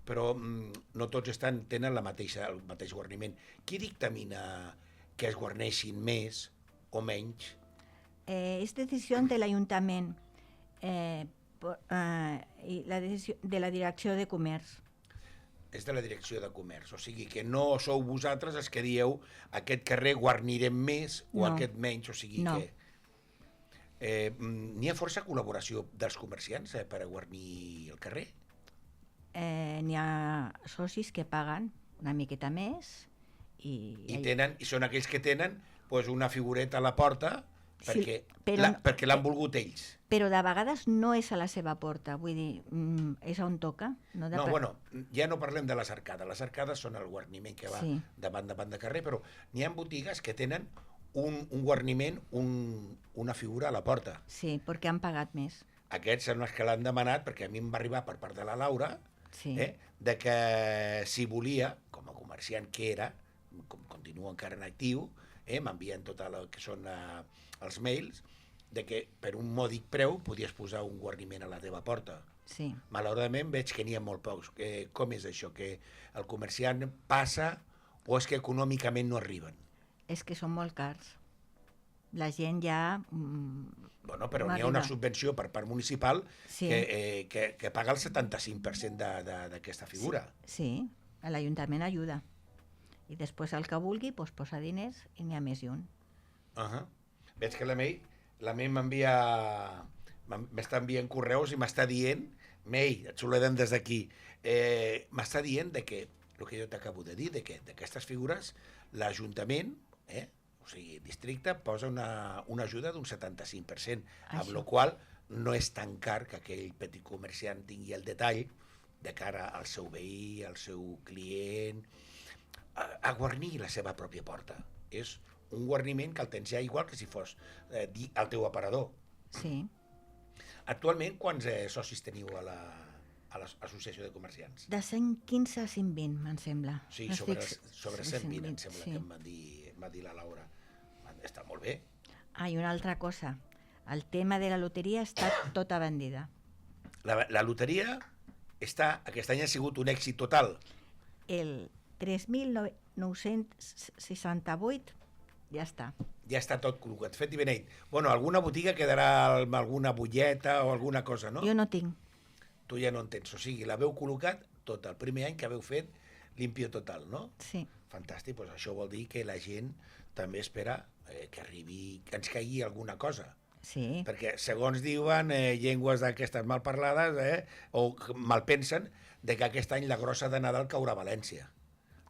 Però no tots tenen el mateix guarniment. Qui dictamina que es guarneixin més o menys? És decisió de l'Ajuntament i la decisió de la Direcció de Comerç. És de la Direcció de Comerç, o sigui que no sou vosaltres els que dieu aquest carrer guarnirem més o aquest menys, o sigui que... N'hi ha força col·laboració dels comerciants per a guarnir el carrer? N'hi ha socis que paguen una miqueta més i són aquells que tenen una figureta a la porta perquè l'han volgut ells. Però de vegades no és a la seva porta, vull dir, és on toca. Ja no parlem de les arcades. Les arcades són el guarniment que va davant de carrer, però n'hi ha botigues que tenen un guarniment, una figura a la porta. Sí, perquè han pagat més. Aquests són els que l'han demanat, perquè a mi em va arribar per part de la Laura, de que si volia, com a comerciant que era, com continua encara en actiu, m'envien tot el que són els mails, de que per un mòdic preu podies posar un guarniment a la teva porta. Sí. Malauradament veig que n'hi ha molt pocs. Com és això? Que el comerciant passa o és que econòmicament no arriben? És que són molt cars. La gent ja... Però n'hi ha una subvenció per part municipal que paga el 75% d'aquesta figura. Sí, l'Ajuntament ajuda. I després el que vulgui posa diners i n'hi ha més i un. Veig que la May m'està enviant correus i m'està dient, May, et saludem des d'aquí, m'està dient que, el que jo t'acabo de dir, d'aquestes figures, l'Ajuntament, o sigui, el districte, posa una ajuda d'un 75%, amb la qual no és tan car que aquell petit comerciant tingui el detall de cara al seu veí, al seu client, a guarnir la seva pròpia porta. És un guarniment que el tens ja igual que si fos el teu aparador. Sí. Actualment, quants socis teniu a l'Associació de Comerciants? De 115 a 120, me'n sembla. Sí, sobre 120, em sembla que em va dir la Laura. Està molt bé. I una altra cosa. El tema de la loteria està tota vendida. La loteria aquest any ha sigut un èxit total. El 3.968 ja està. Ja està tot col·locat, fet i beneit. Alguna botiga quedarà amb alguna butlleta o alguna cosa, no? Jo no tinc. Tu ja no en tens, o sigui, l'haveu col·locat tot el primer any que haveu fet limpio total, no? Sí. Fantàstic, doncs això vol dir que la gent també espera que arribi, que ens caigui alguna cosa. Sí. Perquè, segons diuen, llengües d'aquestes mal parlades, o mal pensen, de que aquest any la grossa de Nadal caurà a València.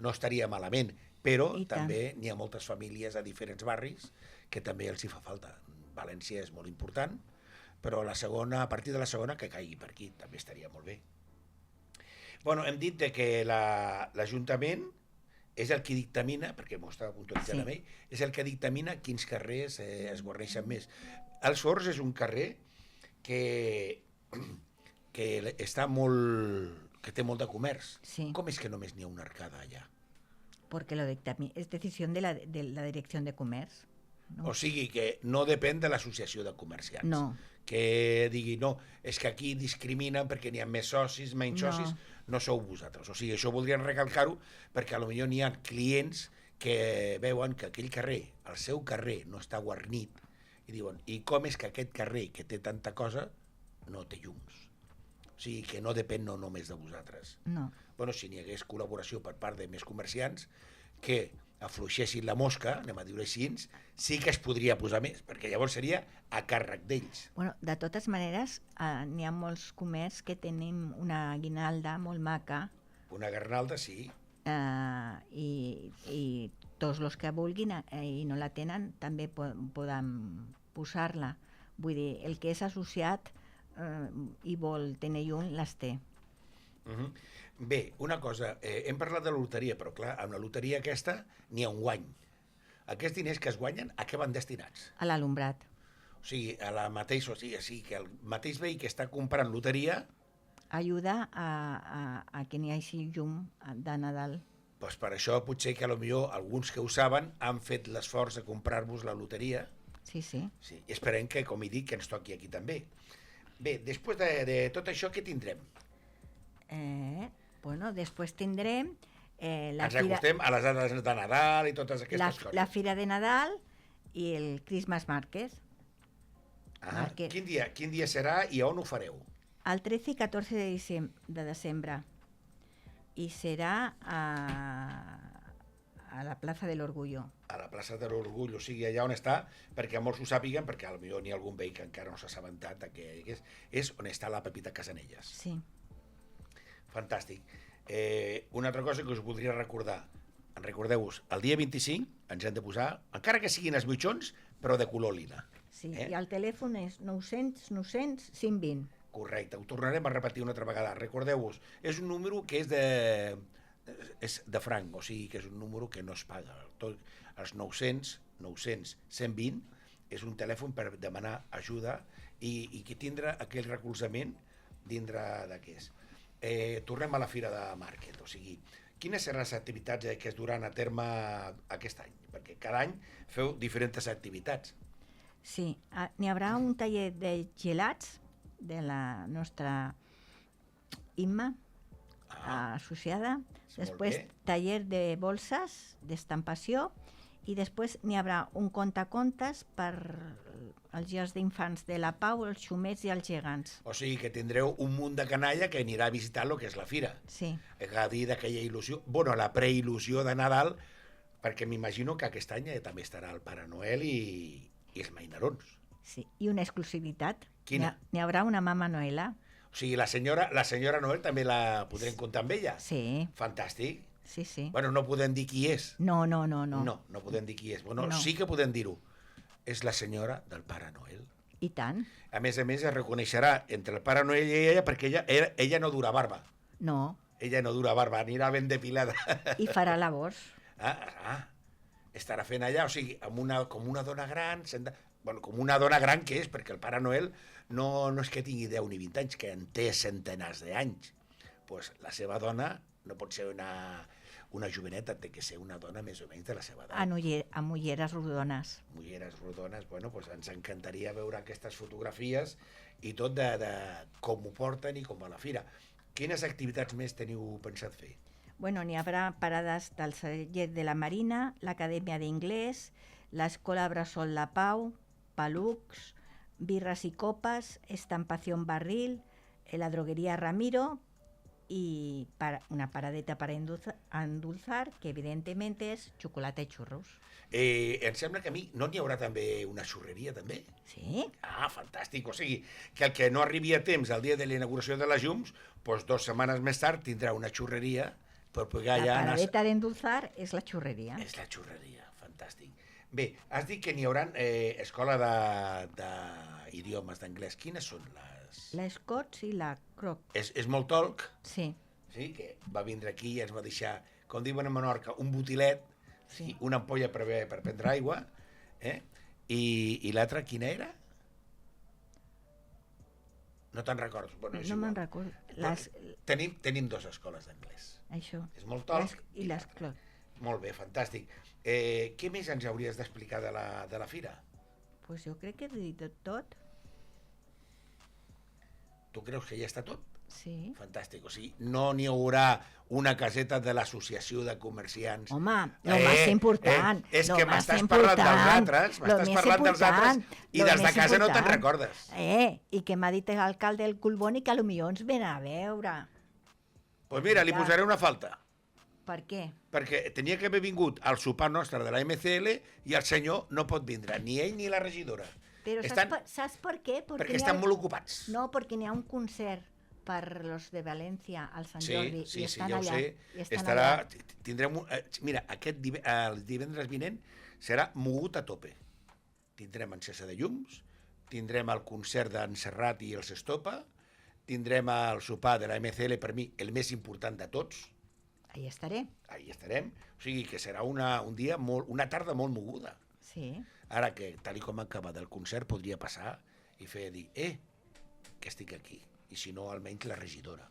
No estaria malament, però també n'hi ha moltes famílies a diferents barris que també els hi fa falta. València és molt important, però a partir de la segona que caigui per aquí, també estaria molt bé. Hem dit que l'Ajuntament és el que dictamina, perquè m'ho estava puntualitzant amb ell, és el que dictamina quins carrers es guarneixen més. Els Forts és un carrer que té molt de comerç. Sí. Com és que només n'hi ha una arcada allà? Porque lo dictamina, es decisión de la Dirección de Comerç. No? O sigui que no depèn de l'associació de comerciants. No. Que digui, no, és que aquí discriminen perquè n'hi ha més socis, menys socis, no sou vosaltres. O sigui, això voldrien recalcar-ho perquè potser n'hi ha clients que veuen que aquell carrer, el seu carrer, no està guarnit i diuen, i com és que aquest carrer que té tanta cosa no té llums? O sigui, que no depèn no només de vosaltres. No. Bueno, si n'hi hagués col·laboració per part de més comerciants que afluixessin la mosca, anem a dir-ho així, sí que es podria posar més, perquè llavors seria a càrrec d'ells. Bueno, de totes maneres, n'hi ha molts comerços que tenim una guinalda molt maca. Una garnalda, sí. I tots els que vulguin i no la tenen també poden posar-la. Vull dir, el que és associat i vol tenir llum, les té. Bé, una cosa, hem parlat de la loteria, però clar, amb la loteria aquesta n'hi ha un guany. Aquests diners que es guanyen, a què van destinats? A l'alumbrat. O sigui, a la mateixa, o sigui, que el mateix veí que està comprant loteria... Ajuda a que n'hi hagi llum de Nadal. Doncs per això potser que potser alguns que ho saben han fet l'esforç de comprar-vos la loteria. Sí, sí. Sí, i esperem que, com he dit, que ens toqui aquí també. Bé, després de tot això, què tindrem? Bueno, després tindrem... Ens acostem a les dates de Nadal i totes aquestes coses. La Fira de Nadal i el Christmas Market. Quin dia serà i on ho fareu? El 13 i 14 de desembre. I serà a la plaça de l'Orgullo. A la plaça de l'Orgull, o sigui, allà on està, perquè molts ho sàpiguen, perquè potser n'hi ha algun veí que encara no s'ha assabentat que és on està la Pepita Casanelles. Sí. Fantàstic. Una altra cosa que us voldria recordar. Recordeu-vos, el dia 25 ens hem de posar, encara que siguin els mitjons, però de color lila. Sí, i el telèfon és 900 900 520. Correcte, ho tornarem a repetir una altra vegada. Recordeu-vos, és un número que és de franc, o sigui que és un número que no es paga. Els 900 900 120 és un telèfon per demanar ajuda i que tindrà aquell recolzament dintre d'aquest. Tornem a la Fira de Market, o sigui, quines seran les activitats que es duran a terme aquest any? Perquè cada any feu diferents activitats. Sí, n'hi haurà un taller de gelats de la nostra Imma associada, després taller de bolses d'estampació i després n'hi haurà un contacontes per els llars d'infants de la Pau, els xumets i els gegants. O sigui que tindreu un munt de canalla que anirà a visitar el que és la fira. Sí. A gaudir d'aquella il·lusió, bueno, la preil·lusió de Nadal, perquè m'imagino que aquest any també estarà el Pare Noel i els mainarons. Sí, i una exclusivitat. Quina? N'hi haurà una Mama Noela. O sigui, la senyora Noel també la podrem comptar amb ella? Sí. Fantàstic. Sí, sí. Bueno, no podem dir qui és. No. No podem dir qui és. Bueno, no. Sí que podem dir-ho. És la senyora del Pare Noel. I tant. A més, es reconeixerà entre el Pare Noel i ella perquè ella no dura barba. No. Ella no dura barba, anirà ben depilada. I farà labors. Estarà fent allà, o sigui, com una dona gran, com una dona gran que és, perquè el Pare Noel no és que tingui 10 ni 20 anys, que en té centenars d'anys. Pues la seva dona no pot ser una joveneta, té que ser una dona més o menys de la seva edat. Amb ulleres rodones. Ulleres rodones, bueno, pues ens encantaria veure aquestes fotografies i tot de com ho porten i com va la fira. Quines activitats més teniu pensat fer? Bueno, n'hi haurà parades del celler de la Marina, l'Acadèmia d'Inglès, l'Escola Bressol La Pau, Palux, birres i copes, estampació en barril, la drogueria Ramiro i una paradeta per endulzar, que evidentment és xocolata i xurros. Em sembla que a mi no n'hi haurà també una xurreria, també? Sí. Fantàstic. O sigui, que el que no arribi a temps al dia de la inauguració de les llums, doncs 2 setmanes més tard tindrà una xurreria per poder allà anar... La paradeta d'endulzar és la xurreria. És la xurreria, fantàstic. Bé, has dit que n'hi haurà escola d'idiomes d'anglès. Quines són les... L'Scots i la Croc. És molt tolc? Sí. Sí, que va vindre aquí i ens va deixar, com diuen a Menorca, un botilet, sí. Una ampolla per prendre aigua, i l'altra quina era? No te'n recordes? Bueno, no me'n recordo. Tenim 2 escoles d'anglès. Això. És molt tolc. I les Cloc. Molt bé, fantàstic. Què més ens hauries d'explicar de la fira? Pues jo crec que he dit tot. Tu creus que ja està tot? Sí. Fantàstic, o sigui, no n'hi haurà una caseta de l'associació de comerciants. Home, lo més important. És que m'estàs parlant dels altres, i des de casa no te'n recordes. I que m'ha dit l'alcalde del Colboni que potser ens ven a veure. Doncs mira, li posaré una falta. Per què? Perquè tenia que haver vingut al sopar nostre de la MCL i el senyor no pot vindre, ni ell ni la regidora. Però saps per què? Perquè estan molt ocupats. No, perquè n'hi ha un concert per los de València al Sant Jordi i estan ja allà. Ho sé. Tindrem mira, el divendres vinent serà mogut a tope. Tindrem encesa de llums, tindrem el concert d'en Serrat i els Estopa, tindrem el sopar de la MCL, per mi el més important de tots. Ahí estaré. Ahí estarem. O sigui que serà una tarda molt moguda. Sí. Ara que, tal com acaba del concert, podria passar i dir, que estic aquí. I si no, almenys la regidora.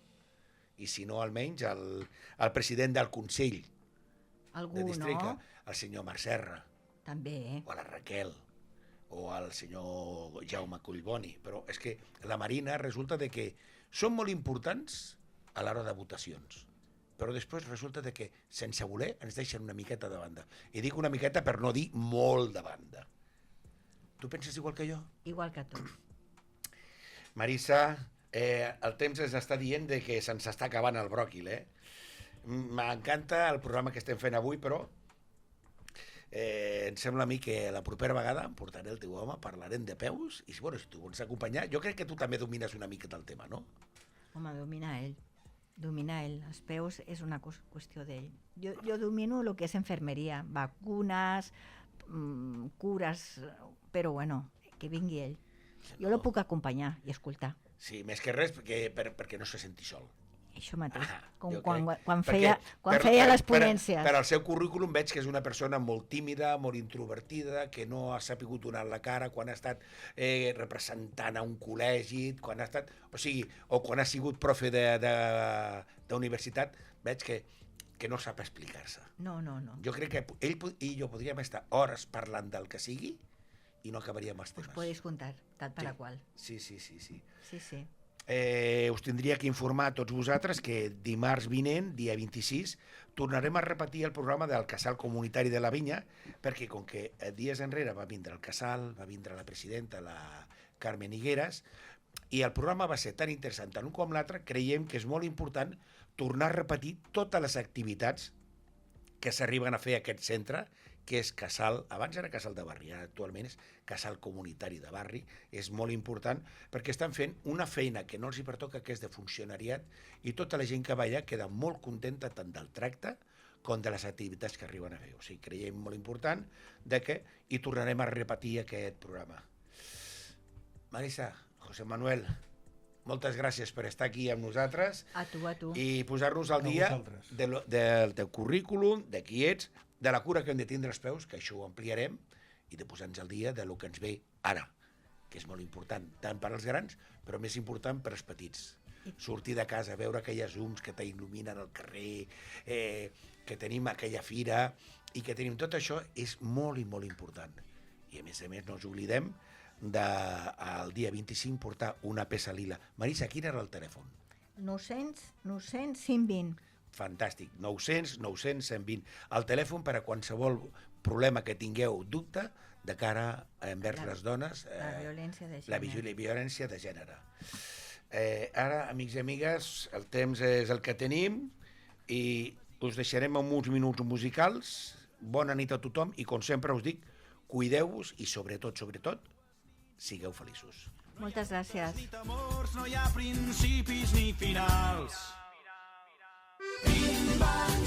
I si no, almenys el president del Consell de districte, el senyor Marc Serra. També. O la Raquel. O el senyor Jaume Collboni. Però és que la Marina resulta que són molt importants a l'hora de votacions. Però després resulta que, sense voler, ens deixen una miqueta de banda. I dic una miqueta per no dir molt de banda. Tu penses igual que jo? Igual que tu. Marisa, el temps ens està dient que se'ns està acabant el bròquil, M'encanta el programa que estem fent avui, però em sembla a mi que la propera vegada em portaré el teu home, parlarem de peus, i si tu vols acompanyar, jo crec que tu també domines una mica del tema, no? Home, domina ell. Els peus és una qüestió d'ell. Jo domino el que és enfermeria, vacunes, cures, però bueno, que vingui ell. Jo lo puc acompanyar i escoltar. Sí, més que res perquè no se senti sol. Això mateix, com quan feia les ponències. Per al seu currículum veig que és una persona molt tímida, molt introvertida, que no ha sapigut donar la cara quan ha estat representant a un col·legi, quan ha estat, o quan ha sigut profe d'universitat, veig que no sap explicar-se. No. Jo crec que ell i jo podríem estar hores parlant del que sigui i no acabaríem els temes. Us podéis juntar, tal para qual. Sí. Sí. Us tindria que informar a tots vosaltres que dimarts vinent, dia 26, tornarem a repetir el programa del Casal Comunitari de la Vinya, perquè com que dies enrere va vindre el Casal, va vindre la presidenta, la Carmen Higueras, i el programa va ser tan interessant tant un com l'altre, creiem que és molt important tornar a repetir totes les activitats que s'arriben a fer a aquest centre, que és Casal, abans era Casal de Barri, actualment és Casal Comunitari de Barri, és molt important perquè estan fent una feina que no els hi pertoca, que és de funcionariat, i tota la gent que va allà queda molt contenta tant del tracte com de les activitats que arriben a fer. O sigui, creiem molt important i tornarem a repetir aquest programa. Marisa, José Manuel, moltes gràcies per estar aquí amb nosaltres. A tu. I posar-nos al dia del teu currículum, de qui ets, de la cura que hem de tindre els peus, que això ho ampliarem, i de posar-nos al dia de lo que ens ve ara, que és molt important, tant per als grans, però més important per als petits. Sortir de casa, veure aquelles llums que t'il·luminen al carrer, que tenim aquella fira, i que tenim tot això, és molt i molt important. I a més no ens oblidem del dia 25 portar una peça lila. Marisa, quin era el telèfon? 900 120. Fantàstic, 900-900-120. El telèfon per a qualsevol problema que tingueu dubte de cara envers les dones, la violència de gènere. Ara, amics i amigues, el temps és el que tenim i us deixarem amb uns minuts musicals. Bona nit a tothom i, com sempre us dic, cuideu-vos i, sobretot, sigueu feliços. Moltes gràcies. No hi ha principis ni finals. Bim, bam,